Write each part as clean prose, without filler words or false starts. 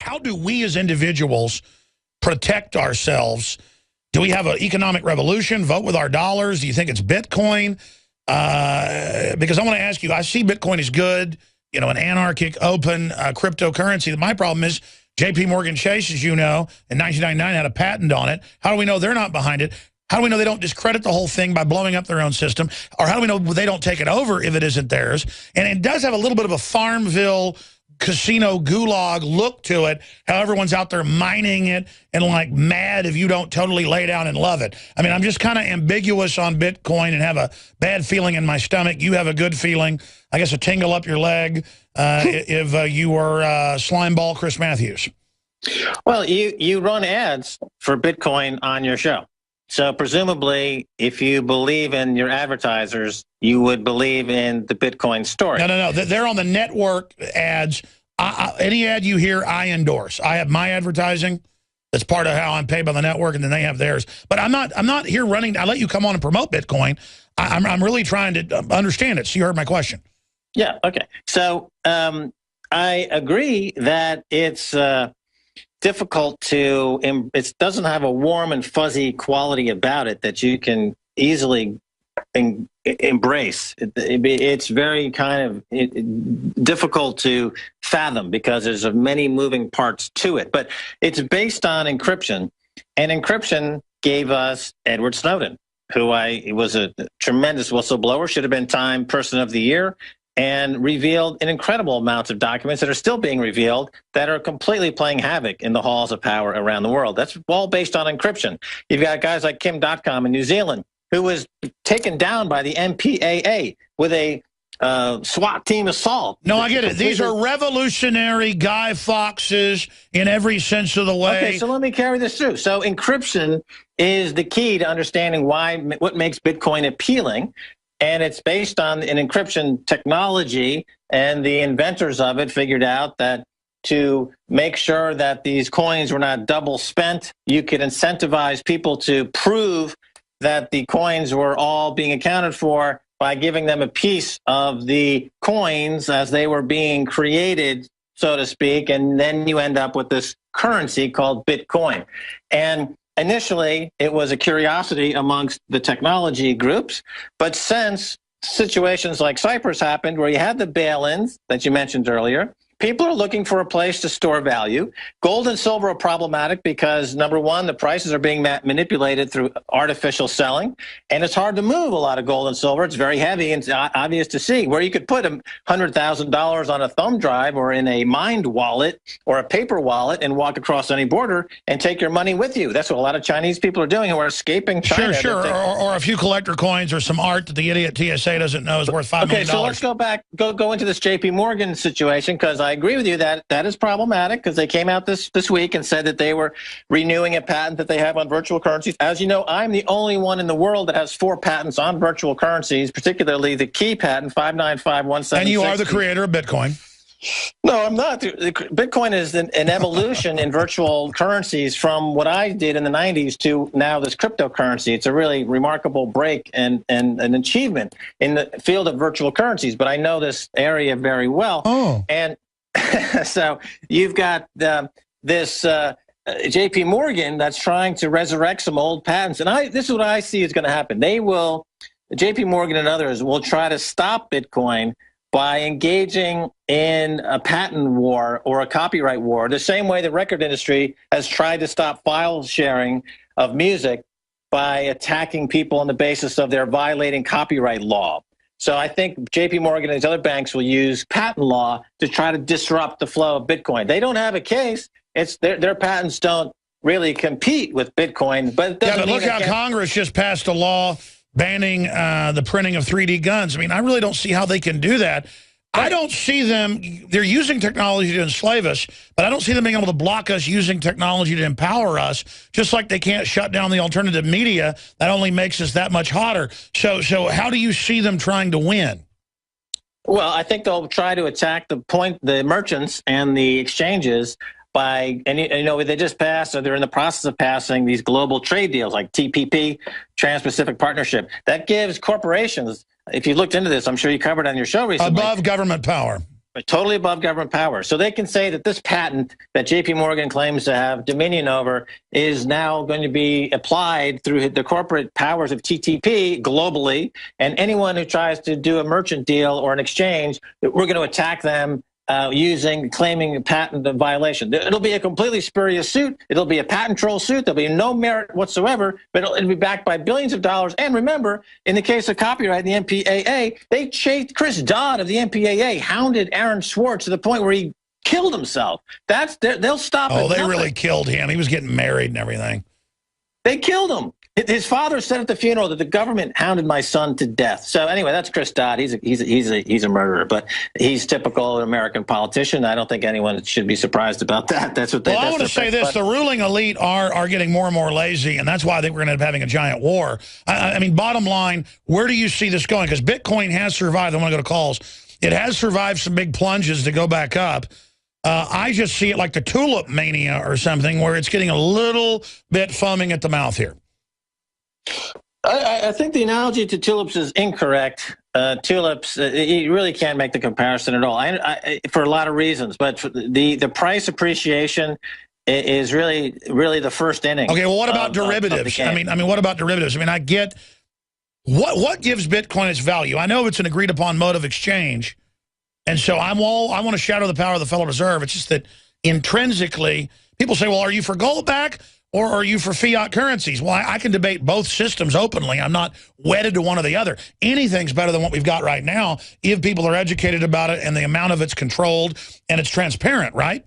how do we as individuals protect ourselves? Do we have an economic revolution? Vote with our dollars? Do you think it's Bitcoin? Because I want to ask you, I see Bitcoin is good, you know, an anarchic, open cryptocurrency. My problem is J.P. Morgan Chase, as you know, in 1999 had a patent on it. How do we know they're not behind it? How do we know they don't discredit the whole thing by blowing up their own system? Or how do we know they don't take it over if it isn't theirs? And it does have a little bit of a Farmville casino gulag look to it, how everyone's out there mining it and like mad if you don't totally lay down and love it. I mean, I'm just kind of ambiguous on Bitcoin and have a bad feeling in my stomach. You have a good feeling. I guess a tingle up your leg if you were Slimeball Chris Matthews. Well, you run ads for Bitcoin on your show. So presumably, if you believe in your advertisers, you would believe in the Bitcoin story. No. They're on the network ads. Any ad you hear, I endorse. I have my advertising. That's part of how I'm paid by the network, and then they have theirs. But I'm not here running. I let you come on and promote Bitcoin. I'm really trying to understand it. So you heard my question. Yeah. Okay. So I agree that it's difficult to, it doesn't have a warm and fuzzy quality about it that you can easily embrace. It's very kind of difficult to fathom because there's many moving parts to it. But it's based on encryption, and encryption gave us Edward Snowden, who was a tremendous whistleblower, should have been Time Person of the Year, and revealed an incredible amount of documents that are still being revealed that are completely playing havoc in the halls of power around the world. That's all based on encryption. You've got guys like Kim.com in New Zealand, who was taken down by the MPAA with a SWAT team assault. No, I get it. These are revolutionary Guy Fawkes in every sense of the way. Okay, so let me carry this through. So encryption is the key to understanding what makes Bitcoin appealing. And it's based on an encryption technology, and the inventors of it figured out that to make sure that these coins were not double spent, you could incentivize people to prove that the coins were all being accounted for by giving them a piece of the coins as they were being created, so to speak, and then you end up with this currency called Bitcoin. And initially, it was a curiosity amongst the technology groups, but since situations like Cyprus happened, where you had the bail-ins that you mentioned earlier, people are looking for a place to store value. Gold and silver are problematic because, number one, the prices are being manipulated through artificial selling, and it's hard to move a lot of gold and silver. It's very heavy and it's obvious to see. Where you could put $100,000 on a thumb drive or in a Mind wallet or a paper wallet and walk across any border and take your money with you. That's what a lot of Chinese people are doing who are escaping China. Sure. Or a few collector coins or some art that the idiot TSA doesn't know is worth $5 million. Okay, so let's go back, go into this J.P. Morgan situation, because I agree with you that that is problematic, because they came out this week and said that they were renewing a patent that they have on virtual currencies. As you know, I'm the only one in the world that has 4 patents on virtual currencies, particularly the key patent 5951760. And you are the creator of Bitcoin. No, I'm not. Bitcoin is an evolution in virtual currencies from what I did in the 90s to now this cryptocurrency. It's a really remarkable break and an achievement in the field of virtual currencies, but I know this area very well. Oh. And so you've got this J.P. Morgan that's trying to resurrect some old patents. And this is what I see is going to happen. J.P. Morgan and others will try to stop Bitcoin by engaging in a patent war or a copyright war, the same way the record industry has tried to stop file sharing of music by attacking people on the basis of their violating copyright law. So I think J.P. Morgan and these other banks will use patent law to try to disrupt the flow of Bitcoin. They don't have a case. It's their patents don't really compete with Bitcoin. But look how Congress just passed a law banning the printing of 3D guns. I mean, I really don't see how they can do that. I don't see them, they're using technology to enslave us, but I don't see them being able to block us using technology to empower us, just like they can't shut down the alternative media. That only makes us that much hotter. So how do you see them trying to win? Well, I think they'll try to attack the merchants and the exchanges by, and you know, they just passed, or they're in the process of passing these global trade deals like TPP, Trans-Pacific Partnership. That gives corporations, if you looked into this, I'm sure you covered it on your show recently. Above government power. Totally above government power. So they can say that this patent that JP Morgan claims to have dominion over is now going to be applied through the corporate powers of TTP globally. And anyone who tries to do a merchant deal or an exchange, we're going to attack them claiming a patent violation. It'll be a completely spurious suit. It'll be a patent troll suit. There'll be no merit whatsoever, but it'll be backed by billions of dollars. And remember, in the case of copyright, the MPAA, they chased Chris Dodd of the MPAA, hounded Aaron Swartz to the point where he killed himself. They'll stop. Oh, they really killed him. He was getting married and everything. They killed him. His father said at the funeral that the government hounded my son to death. So anyway, that's Chris Dodd. He's a murderer, but he's typical American politician. I don't think anyone should be surprised about that. That's what they. Well, I want to say this: the ruling elite are getting more and more lazy, and that's why I think we're going to end up having a giant war. I mean, bottom line, where do you see this going? Because Bitcoin has survived. I want to go to calls. It has survived some big plunges to go back up. I just see it like the tulip mania or something, where it's getting a little bit foaming at the mouth here. I think the analogy to tulips is incorrect. Tulips, you really can't make the comparison at all. For a lot of reasons, but the price appreciation is really the first inning. Okay, well, what about derivatives? I mean, what about derivatives? I mean, I get what gives Bitcoin its value. I know it's an agreed upon mode of exchange, and so I want to shadow the power of the Federal Reserve. It's just that intrinsically, people say, "Well, are you for gold back? Or are you for fiat currencies?" Well, I can debate both systems openly. I'm not wedded to one or the other. Anything's better than what we've got right now if people are educated about it and the amount of it's controlled and it's transparent, right?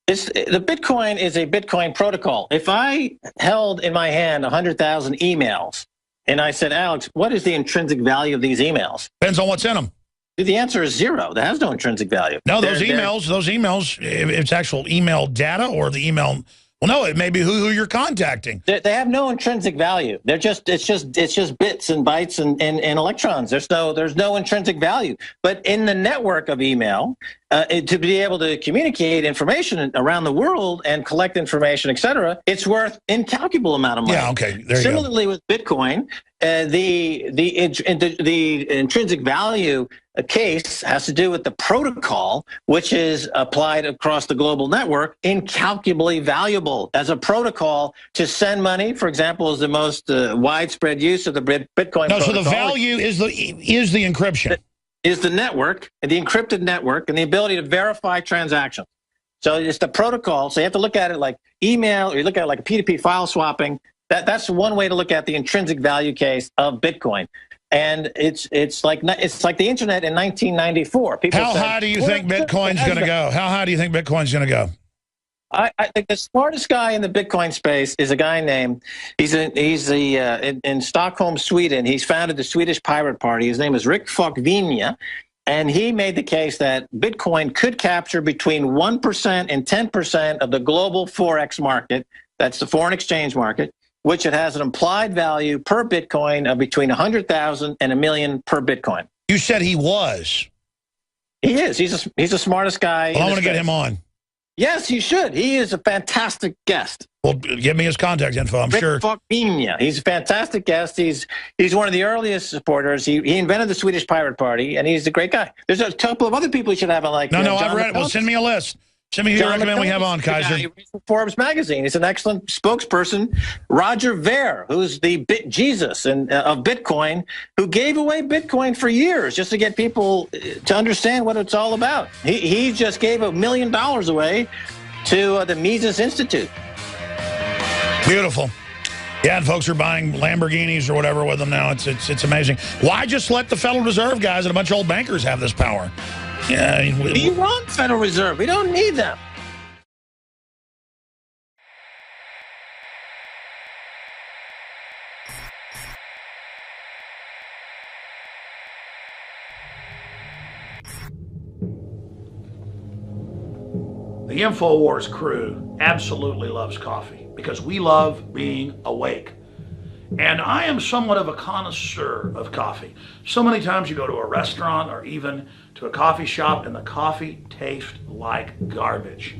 The Bitcoin is a Bitcoin protocol. If I held in my hand 100,000 emails and I said, Alex, what is the intrinsic value of these emails? Depends on what's in them. The answer is zero. That has no intrinsic value. No, those emails, it's actual email data or the email. Well, no, it may be who you're contacting. They have no intrinsic value. It's just bits and bytes and electrons. There's no intrinsic value. But in the network of email, to be able to communicate information around the world and collect information, et cetera, it's worth incalculable amount of money. Yeah, okay. There you Similarly, with Bitcoin, the intrinsic value case has to do with the protocol, which is applied across the global network, incalculably valuable as a protocol to send money. For example, is the most widespread use of the Bitcoin protocol. So the value is the encryption. Is the network, the encrypted network, and the ability to verify transactions. So it's the protocol. So you have to look at it like email, or you look at it like a P2P file swapping. That's one way to look at the intrinsic value case of Bitcoin. And it's like the internet in 1994. How high do you think Bitcoin's going to go? How high do you think Bitcoin's going to go? I think the smartest guy in the Bitcoin space is a guy named, in Stockholm, Sweden. He's founded the Swedish Pirate Party. His name is Rick Falkvinja. And he made the case that Bitcoin could capture between 1% and 10% of the global Forex market. That's the foreign exchange market, which it has an implied value per Bitcoin of between 100,000 and $1 million per Bitcoin. You said he was. He is. He's the smartest guy. Well, I want to get him on. Yes, you should. He is a fantastic guest. Well, give me his contact info. I'm sure. Falkvinja. He's a fantastic guest. He's one of the earliest supporters. He invented the Swedish Pirate Party, and he's a great guy. There's a couple of other people you should have on, like No, I've read it. Well, send me a list. Send me who you recommend we have on, Keiser. Forbes magazine. He's an excellent spokesperson. Roger Ver, who's the Jesus of Bitcoin, who gave away Bitcoin for years just to get people to understand what it's all about. He just gave $1 million away to the Mises Institute. Beautiful. Yeah, and folks are buying Lamborghinis or whatever with them now. It's amazing. Why just let the Federal Reserve guys and a bunch of old bankers have this power? Yeah, we want Federal Reserve. We don't need them. The InfoWars crew absolutely loves coffee because we love being awake. And I am somewhat of a connoisseur of coffee. So many times you go to a restaurant or even to a coffee shop and the coffee tastes like garbage.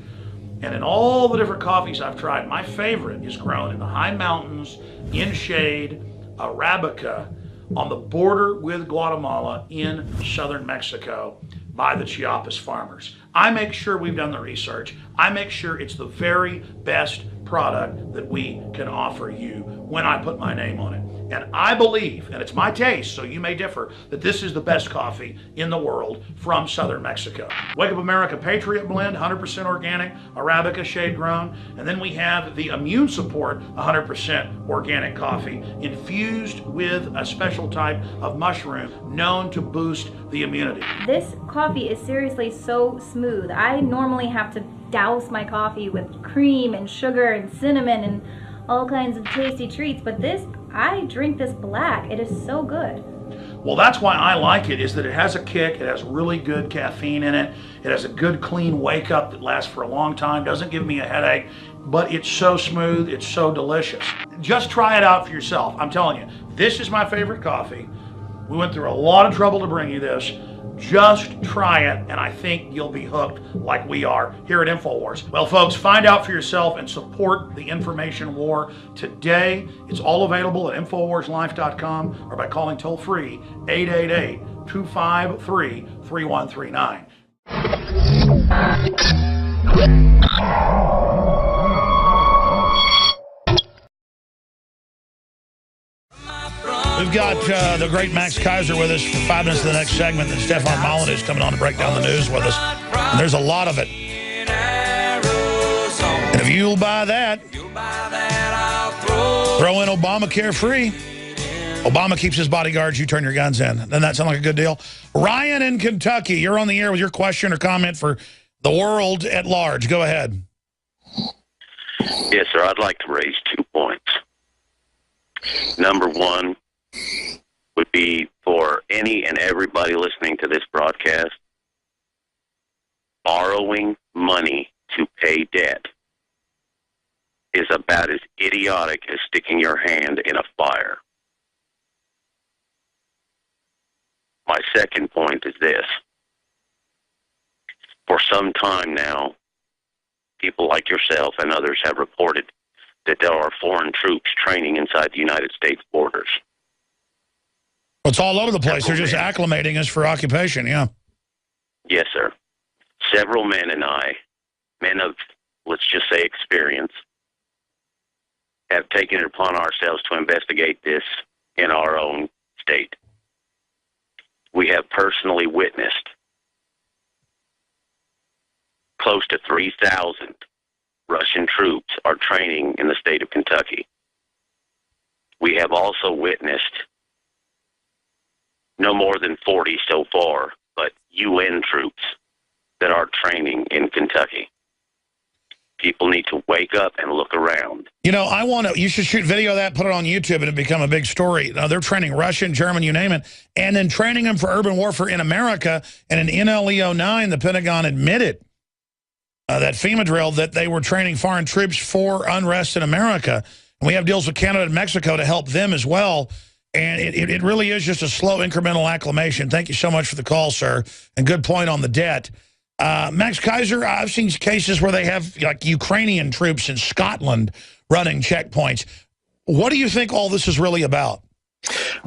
And in all the different coffees I've tried, my favorite is grown in the high mountains, in shade, Arabica, on the border with Guatemala in southern Mexico. by the Chiapas farmers. I make sure we've done the research. I make sure it's the very best product that we can offer you when I put my name on it. And I believe, and it's my taste, so you may differ, that this is the best coffee in the world from southern Mexico. Wake Up America Patriot Blend, 100% organic, Arabica shade grown. And then we have the Immune Support, 100% organic coffee, infused with a special type of mushroom known to boost the immunity. This coffee is seriously so smooth. I normally have to douse my coffee with cream and sugar and cinnamon and all kinds of tasty treats, but this, I drink this black. It is so good. Well, that's why I like it, is that it has a kick, it has really good caffeine in it, it has a good clean wake up that lasts for a long time, doesn't give me a headache, but it's so smooth, it's so delicious. Just try it out for yourself. I'm telling you, this is my favorite coffee. We went through a lot of trouble to bring you this. Just try it, and I think you'll be hooked like we are here at InfoWars. Well, folks, find out for yourself and support the information war today. It's all available at InfoWarsLife.com or by calling toll-free 888-253-3139. We've got the great Max Keiser with us for 5 minutes of the next segment, and Stefan Molyneux is coming on to break down the news with us. And there's a lot of it. And if you'll buy that, throw in Obamacare free. Obama keeps his bodyguards, you turn your guns in. Doesn't that sound like a good deal? Ryan in Kentucky, you're on the air with your question or comment for the world at large. Go ahead. Yes, sir. I'd like to raise 2 points. Number one would be for any and everybody listening to this broadcast, borrowing money to pay debt is about as idiotic as sticking your hand in a fire. My second point is this. For some time now, people like yourself and others have reported that there are foreign troops training inside the United States borders. It's all over the place. They're just acclimating us for occupation, yeah. Yes, sir. Several men and I, men of, let's just say, experience, have taken it upon ourselves to investigate this in our own state. We have personally witnessed close to 3,000 Russian troops are training in the state of Kentucky. We have also witnessed no more than 40 so far, but UN troops that are training in Kentucky. People need to wake up and look around. You know, you should shoot video of that, put it on YouTube, and it become a big story. They're training Russian, German, you name it, and then training them for urban warfare in America. And in NLE-09, the Pentagon admitted that FEMA drill that they were training foreign troops for unrest in America. And we have deals with Canada and Mexico to help them as well. And it really is just a slow incremental acclimation. Thank you so much for the call, sir. And good point on the debt. Max Keiser, I've seen cases where they have like Ukrainian troops in Scotland running checkpoints. What do you think all this is really about?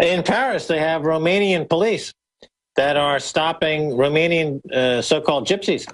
In Paris, they have Romanian police that are stopping Romanian so-called gypsies.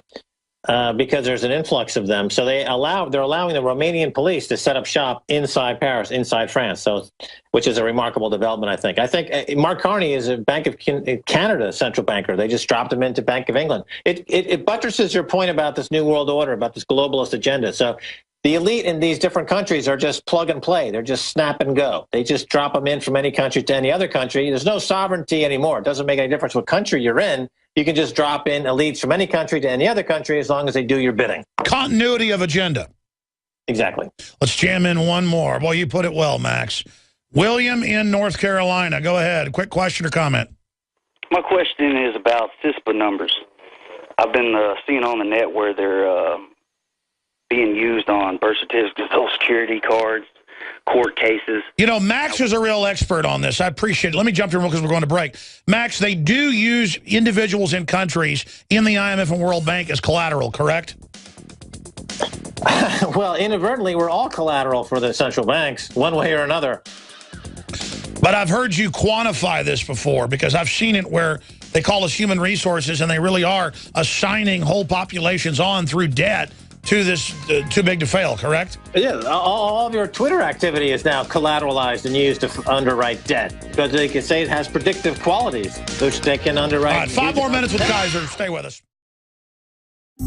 Because there's an influx of them. So they're allowing the Romanian police to set up shop inside Paris, inside France. So, which is a remarkable development, I think. I think Mark Carney is a Bank of Canada central banker. They just dropped him into Bank of England. It buttresses your point about this new world order, about this globalist agenda. So the elite in these different countries are just plug and play. They're just snap and go. They just drop them in from any country to any other country. There's no sovereignty anymore. It doesn't make any difference what country you're in. You can just drop in elites from any country to any other country as long as they do your bidding. Continuity of agenda. Exactly. Let's jam in one more. Well, you put it well, Max. William in North Carolina. Go ahead. Quick question or comment. My question is about CISPA numbers. I've been seeing on the net where they're being used on birth certificates, Social Security cards, court cases. You know, Max is a real expert on this. I appreciate it. Let me jump in real because we're going to break. Max, they do use individuals in countries in the IMF and World Bank as collateral, correct? Well, inadvertently, we're all collateral for the central banks, one way or another. But I've heard you quantify this before, because I've seen it where they call us human resources and they really are assigning whole populations on through debt to this too big to fail, correct? Yeah, all of your Twitter activity is now collateralized and used to underwrite debt, because they can say it has predictive qualities, which they can underwrite. All right, 5 more minutes with Keiser. Stay with us.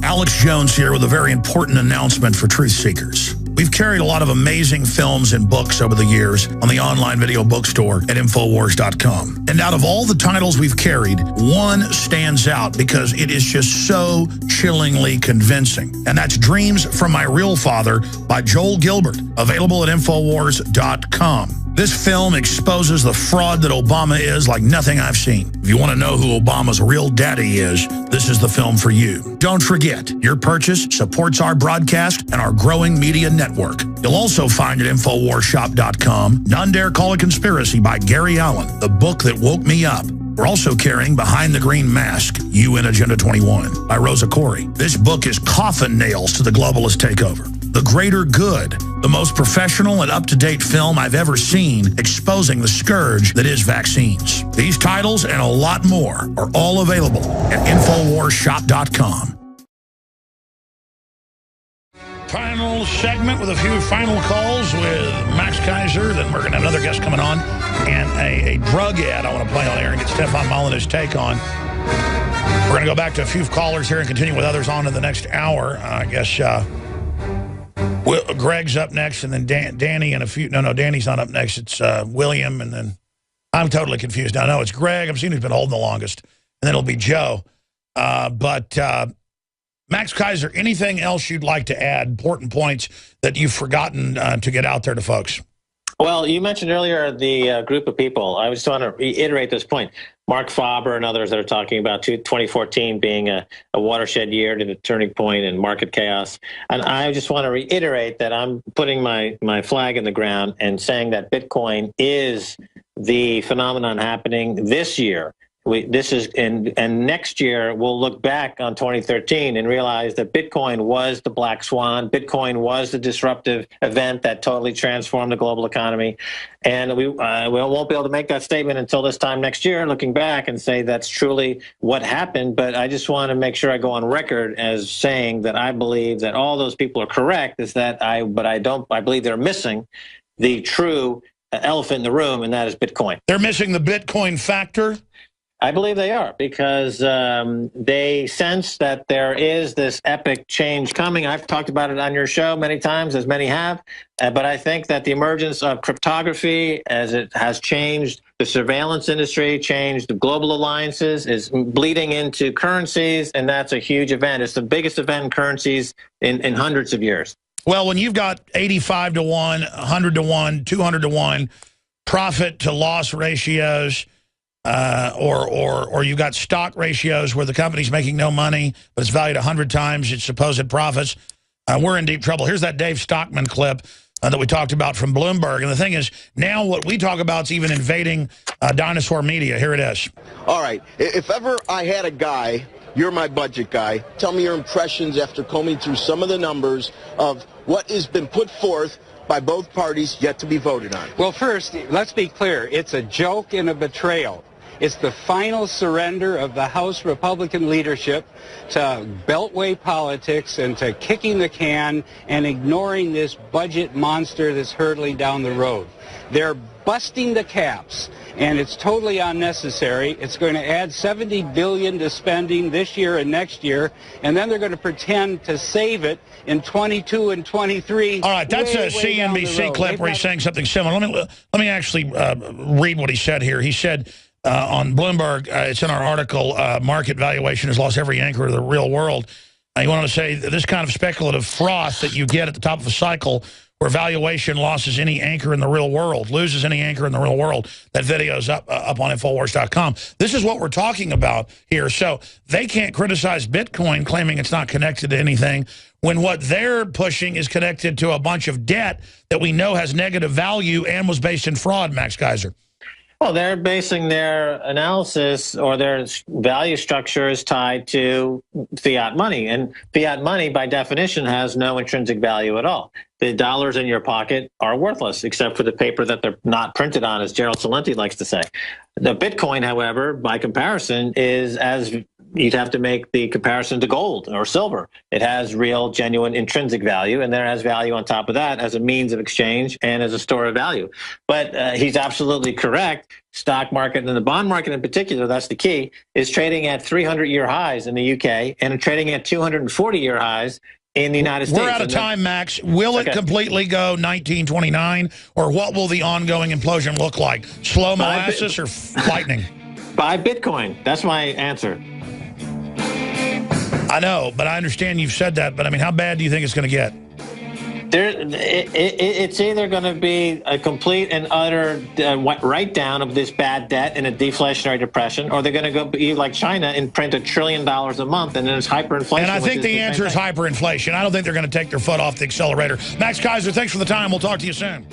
Alex Jones here with a very important announcement for truth seekers. We've carried a lot of amazing films and books over the years on the online video bookstore at Infowars.com. And out of all the titles we've carried, one stands out because it is just so chillingly convincing. And that's Dreams from My Real Father by Joel Gilbert, available at Infowars.com. This film exposes the fraud that Obama is like nothing I've seen. If you want to know who Obama's real daddy is, this is the film for you. Don't forget, your purchase supports our broadcast and our growing media network. You'll also find at InfoWarsShop.com None Dare Call It Conspiracy by Gary Allen, the book that woke me up. We're also carrying Behind the Green Mask, UN Agenda 21 by Rosa Corey. This book is coffin nails to the globalist takeover. The Greater Good, the most professional and up-to-date film I've ever seen exposing the scourge that is vaccines. These titles and a lot more are all available at InfoWarsShop.com. Final segment with a few final calls with Max Keiser. Then we're going to have another guest coming on. And a drug ad I want to play on air and get Stefan Molyneux's take on. We're going to go back to a few callers here and continue with others on in the next hour. I guess Greg's up next, and then Danny and a few. No, Danny's not up next. It's William, and then I'm totally confused now. No, it's Greg. I'm seeing who's been holding the longest. And then it'll be Joe. But Max Keiser, anything else you'd like to add, important points that you've forgotten to get out there to folks? Well, you mentioned earlier the group of people. I just want to reiterate this point. Mark Faber and others that are talking about 2014 being a watershed year to the turning point in market chaos. And I just want to reiterate that I'm putting my flag in the ground and saying that Bitcoin is the phenomenon happening this year. And next year we'll look back on 2013 and realize that Bitcoin was the black swan. Bitcoin was the disruptive event that totally transformed the global economy. And we won't be able to make that statement until this time next year, looking back and say that's truly what happened. But I just want to make sure I go on record as saying that I believe that all those people are correct. I believe they're missing the true elephant in the room, and that is Bitcoin. They're missing the Bitcoin factor? I believe they are, because they sense that there is this epic change coming. I've talked about it on your show many times, as many have, but I think that the emergence of cryptography, as it has changed the surveillance industry, changed the global alliances, is bleeding into currencies, and that's a huge event. It's the biggest event in currencies in hundreds of years. Well, when you've got 85 to 1, 100 to 1, 200 to 1 profit to loss ratios, or you've got stock ratios where the company's making no money, but it's valued 100 times its supposed profits, we're in deep trouble. Here's that Dave Stockman clip that we talked about from Bloomberg. And the thing is, now what we talk about is even invading dinosaur media. Here it is. All right. If ever I had a guy, you're my budget guy, tell me your impressions after combing through some of the numbers of what has been put forth by both parties yet to be voted on. Well, first, let's be clear. It's a joke and a betrayal. It's the final surrender of the House Republican leadership to beltway politics and to kicking the can and ignoring this budget monster that's hurtling down the road. They're busting the caps, and it's totally unnecessary. It's going to add $70 billion to spending this year and next year, and then they're going to pretend to save it in 22 and 23. All right, that's a CNBC clip where he's saying something similar. Let me actually read what he said here. He said, on Bloomberg, it's in our article, market valuation has lost every anchor of the real world. He wanted to say that this kind of speculative froth that you get at the top of a cycle where valuation loses any anchor in the real world, loses any anchor in the real world. That video's up on Infowars.com. This is what we're talking about here. So they can't criticize Bitcoin claiming it's not connected to anything when what they're pushing is connected to a bunch of debt that we know has negative value and was based in fraud, Max Keiser. Well, they're basing their analysis or their value structures tied to fiat money. And fiat money, by definition, has no intrinsic value at all. the dollars in your pocket are worthless, except for the paper that they're not printed on, as Gerald Celente likes to say. The Bitcoin, however, by comparison, is as you'd have to make the comparison to gold or silver. It has real, genuine, intrinsic value, and there has value on top of that as a means of exchange and as a store of value. But he's absolutely correct. Stock market and the bond market in particular, that's the key, is trading at 300-year highs in the UK and trading at 240-year highs in the United States. We're out of time, Max. Will it completely go 1929, or what will the ongoing implosion look like? Slow molasses or lightning? Buy Bitcoin. That's my answer. I know, but I understand you've said that. But I mean, how bad do you think it's going to get? It's either going to be a complete and utter write-down of this bad debt in a deflationary depression, or they're going to go be like China and print $1 trillion a month, and then it's hyperinflation. And I think the answer is hyperinflation. I don't think they're going to take their foot off the accelerator. Max Keiser, thanks for the time. We'll talk to you soon.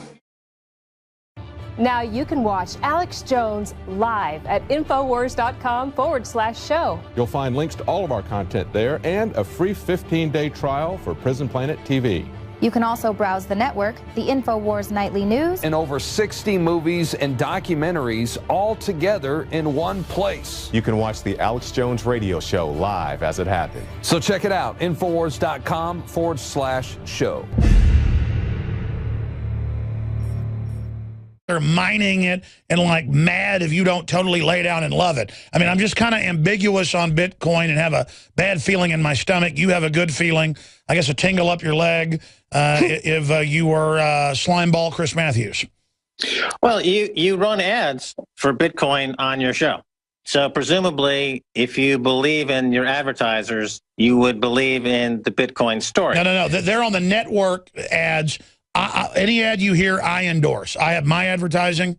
Now you can watch Alex Jones live at Infowars.com/show. You'll find links to all of our content there and a free 15-day trial for Prison Planet TV. You can also browse the network, the InfoWars Nightly News, and over 60 movies and documentaries all together in one place. You can watch the Alex Jones radio show live as it happened. So check it out, Infowars.com/show. They're mining it and like mad if you don't totally lay down and love it. I mean, I'm just kind of ambiguous on Bitcoin and have a bad feeling in my stomach. You have a good feeling. I guess a tingle up your leg if you were Slimeball Chris Matthews. Well, you run ads for Bitcoin on your show. So presumably, if you believe in your advertisers, you would believe in the Bitcoin story. No. They're on the network ads. Any ad you hear, I endorse. I have my advertising.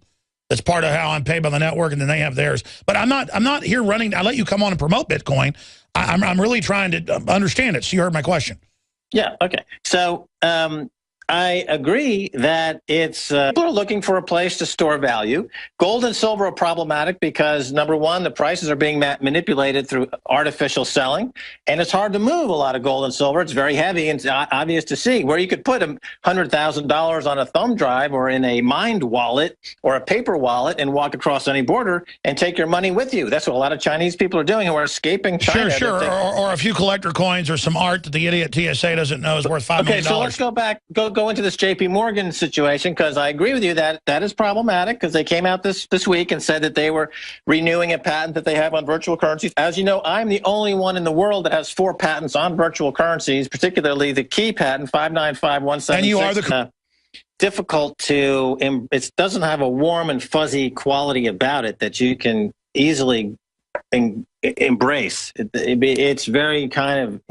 That's part of how I'm paid by the network, and then they have theirs. But I'm not here running. I let you come on and promote Bitcoin. I'm really trying to understand it. So you heard my question. Yeah. Okay. So I agree that it's people are looking for a place to store value. Gold and silver are problematic because, number one, the prices are being manipulated through artificial selling, and it's hard to move a lot of gold and silver. It's very heavy and it's obvious to see. Where you could put $100,000 on a thumb drive or in a Mind wallet or a paper wallet and walk across any border and take your money with you. That's what a lot of Chinese people are doing who are escaping China. Sure. Or a few collector coins or some art that the idiot TSA doesn't know is worth $5 million. Okay, so let's go back. Go into this JP Morgan situation, because I agree with you that that is problematic, because they came out this week and said that they were renewing a patent that they have on virtual currencies. As you know, I'm the only one in the world that has 4 patents on virtual currencies, particularly the key patent 595176. And you are the difficult to, it doesn't have a warm and fuzzy quality about it that you can easily embrace. It's very kind of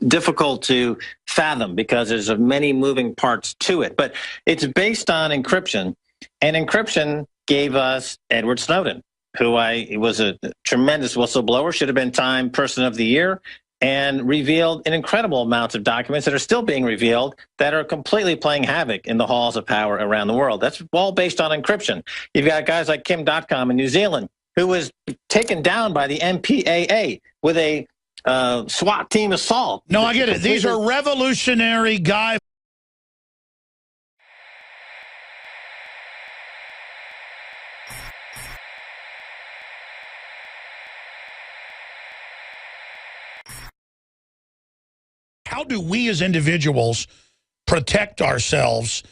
difficult to fathom because there's many moving parts to it. But it's based on encryption, and encryption gave us Edward Snowden, who was a tremendous whistleblower, should have been Time Person of the Year, and revealed an incredible amount of documents that are still being revealed that are completely playing havoc in the halls of power around the world. That's all based on encryption. You've got guys like Kim.com in New Zealand, who was taken down by the MPAA with a SWAT team assault. No, I get it. These are revolutionary guys. How do we as individuals protect ourselves?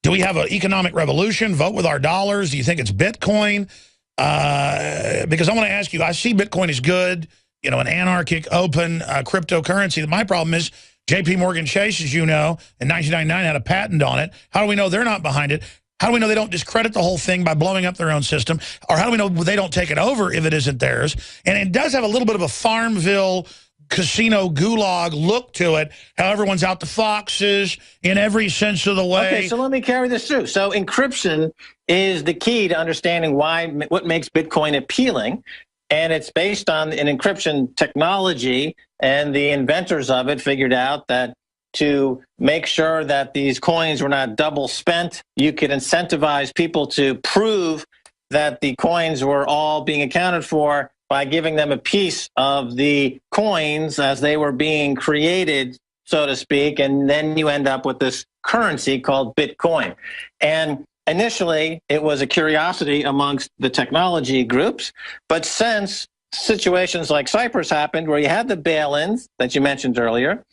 Do we have an economic revolution? Vote with our dollars? Do you think it's Bitcoin? Because I want to ask you, I see Bitcoin is good, you know, an anarchic, open cryptocurrency. My problem is JP Morgan Chase, as you know, in 1999 had a patent on it. How do we know they're not behind it? How do we know they don't discredit the whole thing by blowing up their own system? Or how do we know they don't take it over if it isn't theirs? And it does have a little bit of a Farmville casino gulag look to it, how everyone's out the foxes in every sense of the way. Okay, so let me carry this through. So encryption is the key to understanding what makes Bitcoin appealing, and it's based on an encryption technology, and the inventors of it figured out that to make sure that these coins were not double spent, you could incentivize people to prove that the coins were all being accounted for by giving them a piece of the coins as they were being created, so to speak, and then you end up with this currency called Bitcoin. And initially, it was a curiosity amongst the technology groups, but since situations like Cyprus happened, where you had the bail-ins that you mentioned earlier,